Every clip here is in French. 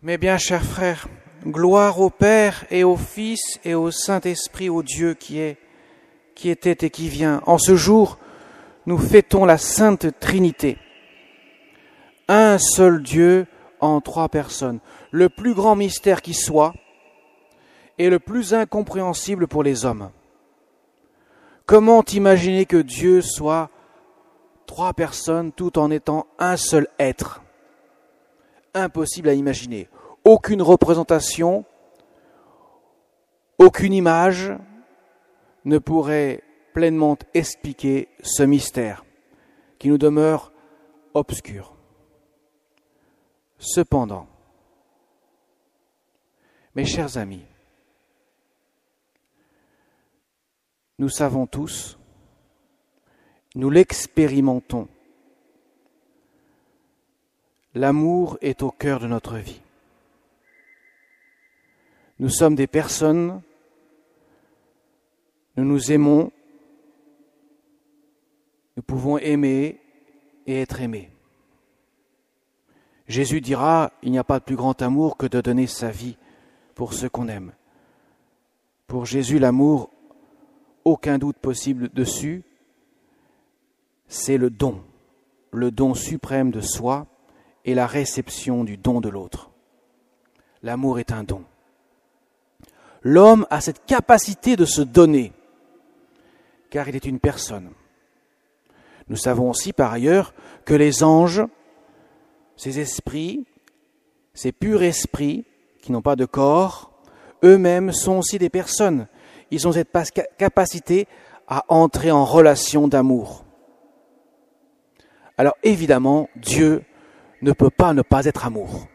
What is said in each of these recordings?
Mes bien chers frères, gloire au Père et au Fils et au Saint-Esprit, au Dieu qui est, qui était et qui vient. En ce jour, nous fêtons la Sainte Trinité. Un seul Dieu en trois personnes. Le plus grand mystère qui soit et le plus incompréhensible pour les hommes. Comment imaginer que Dieu soit trois personnes tout en étant un seul être ? Impossible à imaginer. Aucune représentation, aucune image ne pourrait pleinement expliquer ce mystère qui nous demeure obscur. Cependant, mes chers amis, nous savons tous, nous l'expérimentons, l'amour est au cœur de notre vie. Nous sommes des personnes, nous nous aimons, nous pouvons aimer et être aimés. Jésus dira, il n'y a pas de plus grand amour que de donner sa vie pour ceux qu'on aime. Pour Jésus, l'amour, aucun doute possible dessus, c'est le don suprême de soi et la réception du don de l'autre. L'amour est un don. L'homme a cette capacité de se donner, car il est une personne. Nous savons aussi par ailleurs que les anges, ces esprits, ces purs esprits qui n'ont pas de corps, eux-mêmes sont aussi des personnes. Ils ont cette capacité à entrer en relation d'amour. Alors évidemment, Dieu ne peut pas ne pas être amour.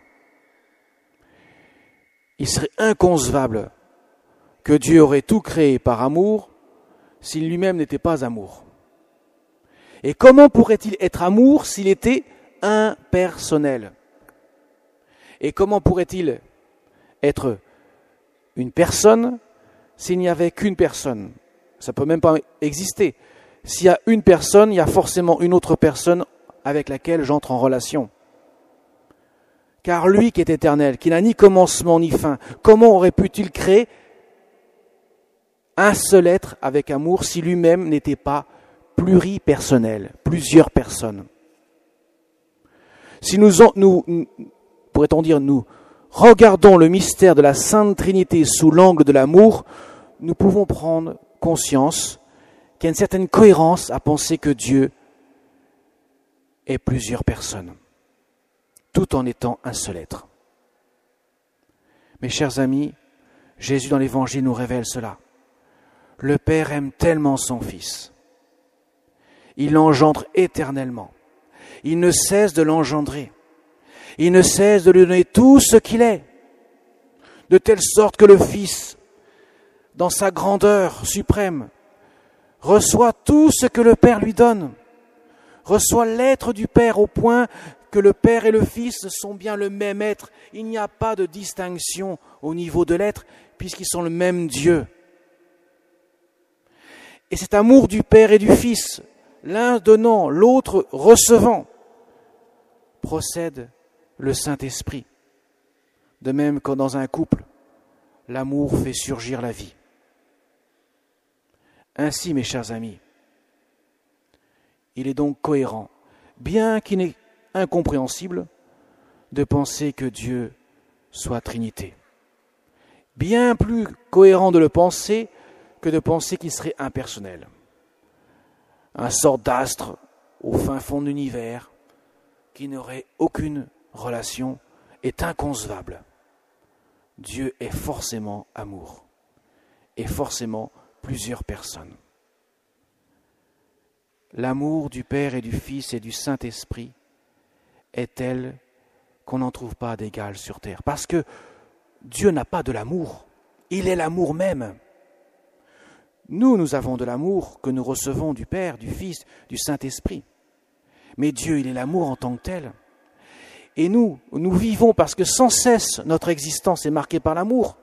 Il serait inconcevable que Dieu aurait tout créé par amour s'il lui-même n'était pas amour. Et comment pourrait-il être amour s'il était impersonnel ? Et comment pourrait-il être une personne s'il n'y avait qu'une personne ? Ça ne peut même pas exister. S'il y a une personne, il y a forcément une autre personne avec laquelle j'entre en relation. Car lui qui est éternel, qui n'a ni commencement ni fin, comment aurait-il créer un seul être avec amour si lui-même n'était pas pluripersonnel, plusieurs personnes ? Si nous pourrait-on dire, nous regardons le mystère de la Sainte Trinité sous l'angle de l'amour, nous pouvons prendre conscience qu'il y a une certaine cohérence à penser que Dieu est plusieurs personnes, tout en étant un seul être. Mes chers amis, Jésus dans l'Évangile nous révèle cela. Le Père aime tellement son Fils. Il l'engendre éternellement. Il ne cesse de l'engendrer. Il ne cesse de lui donner tout ce qu'il est, de telle sorte que le Fils, dans sa grandeur suprême, reçoit tout ce que le Père lui donne, reçoit l'être du Père au point que le Père et le Fils sont bien le même être. Il n'y a pas de distinction au niveau de l'être, puisqu'ils sont le même Dieu. Et cet amour du Père et du Fils, l'un donnant, l'autre recevant, procède le Saint-Esprit. De même que dans un couple, l'amour fait surgir la vie. Ainsi, mes chers amis, il est donc cohérent, bien qu'il est incompréhensible, de penser que Dieu soit Trinité. Bien plus cohérent de le penser que de penser qu'il serait impersonnel. Un sort d'astre au fin fond de l'univers qui n'aurait aucune relation est inconcevable. Dieu est forcément amour et forcément plusieurs personnes. L'amour du Père et du Fils et du Saint-Esprit est tel qu'on n'en trouve pas d'égal sur terre. Parce que Dieu n'a pas de l'amour, il est l'amour même. Nous avons de l'amour que nous recevons du Père, du Fils, du Saint-Esprit. Mais Dieu, il est l'amour en tant que tel. Et nous vivons parce que sans cesse, notre existence est marquée par l'amour.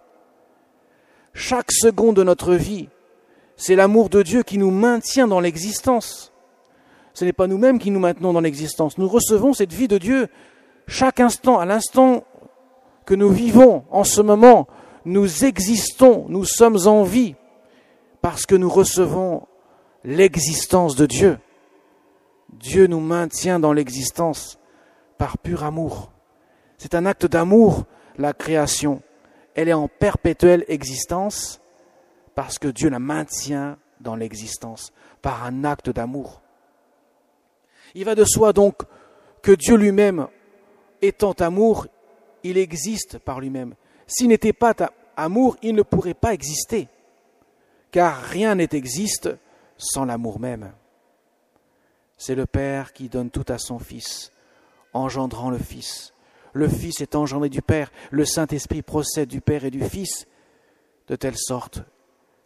Chaque seconde de notre vie, c'est l'amour de Dieu qui nous maintient dans l'existence. Ce n'est pas nous-mêmes qui nous maintenons dans l'existence. Nous recevons cette vie de Dieu chaque instant, à l'instant que nous vivons en ce moment, nous existons, nous sommes en vie, parce que nous recevons l'existence de Dieu. Dieu nous maintient dans l'existence par pur amour. C'est un acte d'amour, la création. Elle est en perpétuelle existence parce que Dieu la maintient dans l'existence par un acte d'amour. Il va de soi donc que Dieu lui-même, étant amour, il existe par lui-même. S'il n'était pas amour, il ne pourrait pas exister, car rien n'existe sans l'amour même. C'est le Père qui donne tout à son Fils, engendrant le Fils. Le Fils est engendré du Père, le Saint-Esprit procède du Père et du Fils, de telle sorte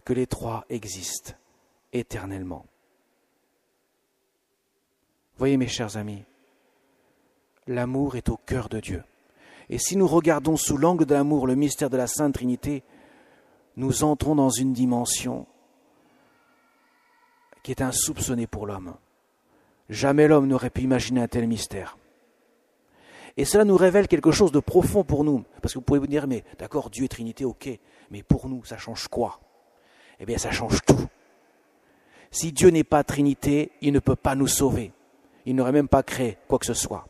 que les trois existent éternellement. Voyez mes chers amis, l'amour est au cœur de Dieu. Et si nous regardons sous l'angle de l'amour le mystère de la Sainte Trinité, nous entrons dans une dimension qui est insoupçonnée pour l'homme. Jamais l'homme n'aurait pu imaginer un tel mystère. Et cela nous révèle quelque chose de profond pour nous. Parce que vous pouvez vous dire, mais d'accord, Dieu est Trinité, ok, mais pour nous, ça change quoi? Eh bien, ça change tout. Si Dieu n'est pas Trinité, il ne peut pas nous sauver. Il n'aurait même pas créé quoi que ce soit.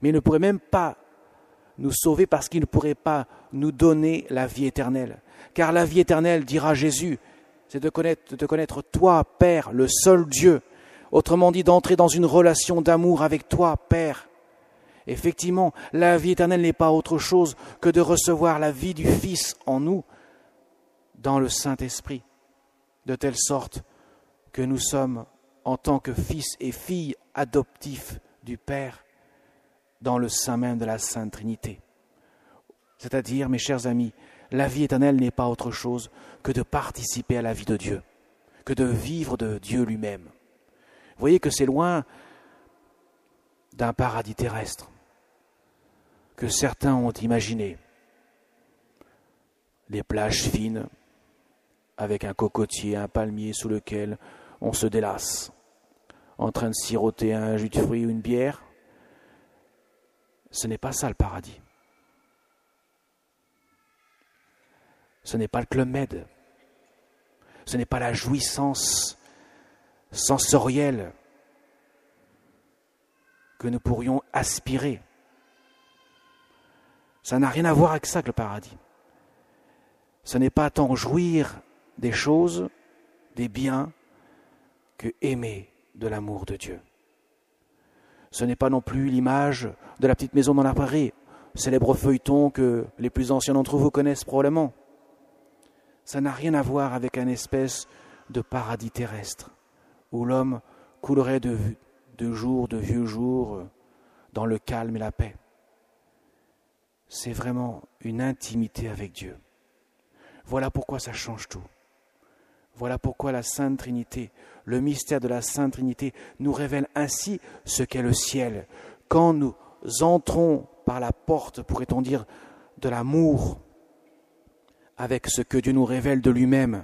Mais il ne pourrait même pas nous sauver parce qu'il ne pourrait pas nous donner la vie éternelle. Car la vie éternelle, dira Jésus, c'est de te connaître toi, Père, le seul Dieu. Autrement dit, d'entrer dans une relation d'amour avec toi, Père. Effectivement, la vie éternelle n'est pas autre chose que de recevoir la vie du Fils en nous, dans le Saint-Esprit, de telle sorte que nous sommes, en tant que fils et filles adoptifs du Père, dans le sein même de la Sainte Trinité. C'est-à-dire, mes chers amis, la vie éternelle n'est pas autre chose que de participer à la vie de Dieu, que de vivre de Dieu lui-même. Vous voyez que c'est loin d'un paradis terrestre que certains ont imaginé. Les plages fines, avec un cocotier, un palmier sous lequel on se délasse, en train de siroter un jus de fruits ou une bière. Ce n'est pas ça le paradis. Ce n'est pas le Club Med. Ce n'est pas la jouissance sensorielle que nous pourrions aspirer. Ça n'a rien à voir avec ça que le paradis. Ce n'est pas tant jouir des choses, des biens, que aimer de l'amour de Dieu. Ce n'est pas non plus l'image de la petite maison dans la prairie, célèbre feuilleton que les plus anciens d'entre vous connaissent probablement. Ça n'a rien à voir avec une espèce de paradis terrestre, où l'homme coulerait de vieux jours, dans le calme et la paix. C'est vraiment une intimité avec Dieu. Voilà pourquoi ça change tout. Voilà pourquoi la Sainte Trinité, le mystère de la Sainte Trinité, nous révèle ainsi ce qu'est le ciel. Quand nous entrons par la porte, pourrait-on dire, de l'amour, avec ce que Dieu nous révèle de lui-même,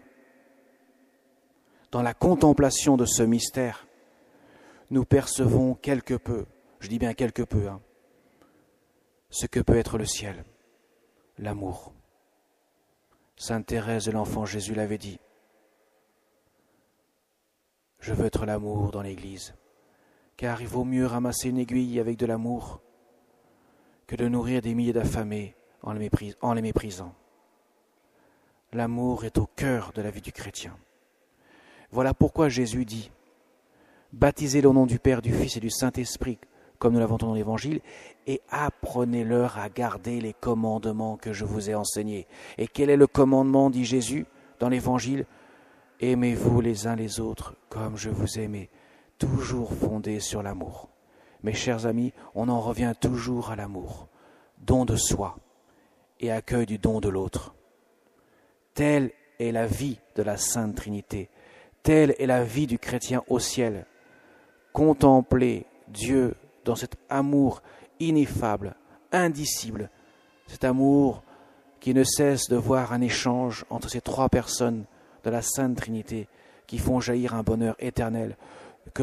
dans la contemplation de ce mystère, nous percevons quelque peu, je dis bien quelque peu, ce que peut être le ciel, l'amour. Sainte Thérèse de l'Enfant Jésus l'avait dit. Je veux être l'amour dans l'Église, car il vaut mieux ramasser une aiguille avec de l'amour que de nourrir des milliers d'affamés en les méprisant. L'amour est au cœur de la vie du chrétien. Voilà pourquoi Jésus dit « Baptisez-les au nom du Père, du Fils et du Saint-Esprit, comme nous l'avons entendu dans l'Évangile, et apprenez-leur à garder les commandements que je vous ai enseignés. » Et quel est le commandement, dit Jésus dans l'Évangile ? « Aimez-vous les uns les autres comme je vous ai aimé, toujours fondé sur l'amour. » Mes chers amis, on en revient toujours à l'amour, don de soi et accueil du don de l'autre. Telle est la vie de la Sainte Trinité, telle est la vie du chrétien au ciel. Contempler Dieu dans cet amour ineffable, indicible, cet amour qui ne cesse de voir un échange entre ces trois personnes de la Sainte Trinité qui font jaillir un bonheur éternel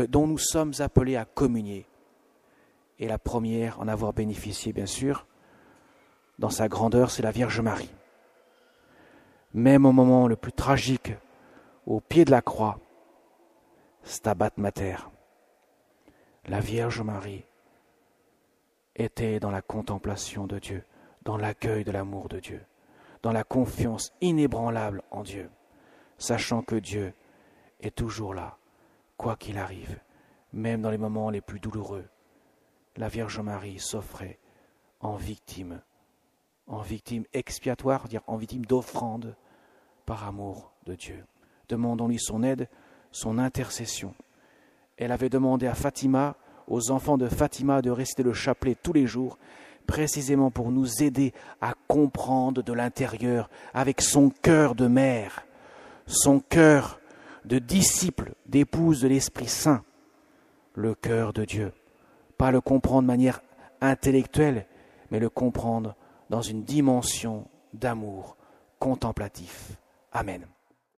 dont nous sommes appelés à communier. Et la première, en avoir bénéficié bien sûr, dans sa grandeur, c'est la Vierge Marie. Même au moment le plus tragique, au pied de la croix, Stabat Mater, la Vierge Marie était dans la contemplation de Dieu, dans l'accueil de l'amour de Dieu, dans la confiance inébranlable en Dieu, sachant que Dieu est toujours là, quoi qu'il arrive, même dans les moments les plus douloureux. La Vierge Marie s'offrait en victime expiatoire, dire en victime d'offrande par amour de Dieu. Demandons-lui son aide, son intercession. Elle avait demandé à Fatima, aux enfants de Fatima, de réciter le chapelet tous les jours, précisément pour nous aider à comprendre de l'intérieur, avec son cœur de mère, son cœur de disciple, d'épouse de l'Esprit Saint, le cœur de Dieu. Pas le comprendre de manière intellectuelle, mais le comprendre dans une dimension d'amour contemplatif. Amen.